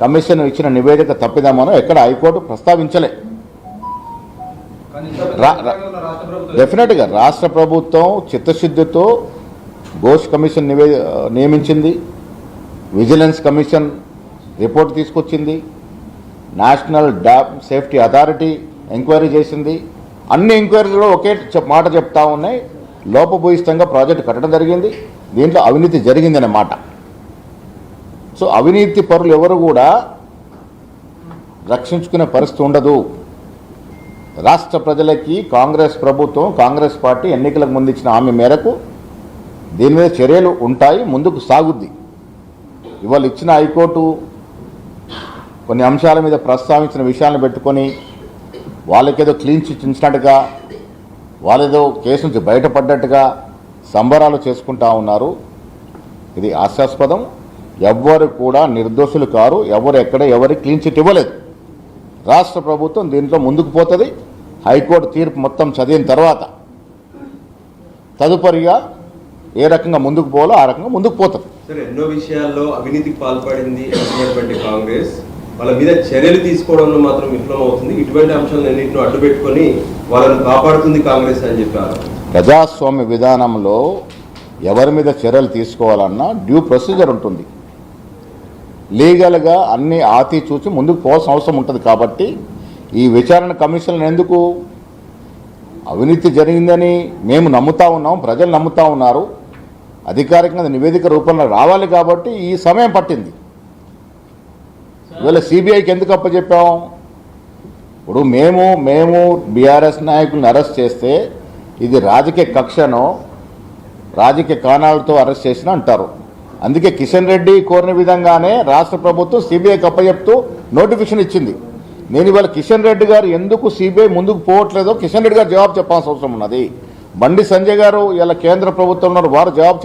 Commission ఇచ్చిన నివేదిక తప్పిదామనో ఎక్కడ హైకోర్టు ప్రస్తావించలే. డెఫినెట్గా రాష్ట్ర ప్రభుత్వం చిత్తశుద్ధితో ఘోష్ కమిషన్ నియమించింది, విజిలెన్స్ కమిషన్ రిపోర్ట్ తీసుకొచ్చింది, national dam safety authority enquiry చేసింది. అన్ని ఎంక్వైరీలో ఒకే మాట చెప్తా ఉన్నాయి, లోపభూయిష్టంగా ప్రాజెక్టు కట్టడం జరిగింది, దీంట్లో అవినీతి జరిగిందనే మాట. సో అవినీతి పరులు ఎవరు కూడా రక్షించుకునే పరిస్థితి ఉండదు. రాష్ట్ర ప్రజలకి కాంగ్రెస్ ప్రభుత్వం, కాంగ్రెస్ పార్టీ ఎన్నికలకు ముందు ఇచ్చిన హామీ మేరకు దీని మీద చర్యలు ఉంటాయి, ముందుకు సాగుద్ది. ఇవాళ ఇచ్చిన హైకోర్టు కొన్ని అంశాల మీద ప్రస్తావించిన విషయాలను పెట్టుకొని వాళ్ళకేదో క్లీన్ చిట్ ఇచ్చినట్టుగా, వాళ్ళేదో కేసు నుంచి బయటపడ్డట్టుగా సంబరాలు చేసుకుంటా ఉన్నారు. ఇది హాస్యాస్పదం. ఎవ్వరు కూడా నిర్దోషులు కారు, ఎవరు ఎక్కడ ఎవరికి క్లీన్ చిట్ ఇవ్వలేదు. రాష్ట్ర ప్రభుత్వం దీంట్లో ముందుకు పోతుంది. హైకోర్టు తీర్పు మొత్తం చదివిన తర్వాత తదుపరిగా ఏ రకంగా ముందుకు పోవాలో ఆ రకంగా ముందుకు పోతుంది. సరే, ఎన్నో విషయాల్లో అవినీతికి పాల్పడింది అనుకున్నటువంటి కాంగ్రెస్ వాళ్ళ మీద చర్యలు తీసుకోవడంలో మాత్రం విఫలం అవుతుంది. ఇటువంటి అంశాలన్నింటిని అడ్డుపెట్టుకొని వాళ్ళని కాపాడుతుంది కాంగ్రెస్ అని చెప్పారు. ప్రజాస్వామ్య విధానంలో ఎవరి మీద చర్యలు తీసుకోవాలన్నా డ్యూ ప్రొసీజర్ ఉంటుంది. లీగల్గా అన్ని ఆతి చూసి ముందుకు పోవాల్సిన అవసరం ఉంటుంది. కాబట్టి ఈ విచారణ కమిషన్ ఎందుకు, అవినీతి జరిగిందని మేము నమ్ముతా ఉన్నాం, ప్రజలు నమ్ముతా ఉన్నారు, అధికారికంగా నివేదిక రూపంలో రావాలి కాబట్టి ఈ సమయం పట్టింది. ఇవాళ సిబిఐకి ఎందుకు అప్పచెప్పాం? ఇప్పుడు మేము బీఆర్ఎస్ నాయకులను అరెస్ట్ చేస్తే ఇది రాజకీయ కక్షను రాజకీయ కారణాలతో అరెస్ట్ చేసిన అంటారు. అందుకే కిషన్ రెడ్డి కోరిన విధంగానే రాష్ట్ర ప్రభుత్వం సిబిఐకి అప్పచెప్తూ నోటిఫికేషన్ ఇచ్చింది. నేను ఇవాళ కిషన్ రెడ్డి గారు ఎందుకు సిబిఐ ముందుకు పోవట్లేదో కిషన్ రెడ్డి గారు జవాబు చెప్పాల్సిన అవసరం ఉన్నది. బండి సంజయ్ గారు ఇలా కేంద్ర ప్రభుత్వంలో వారు జవాబు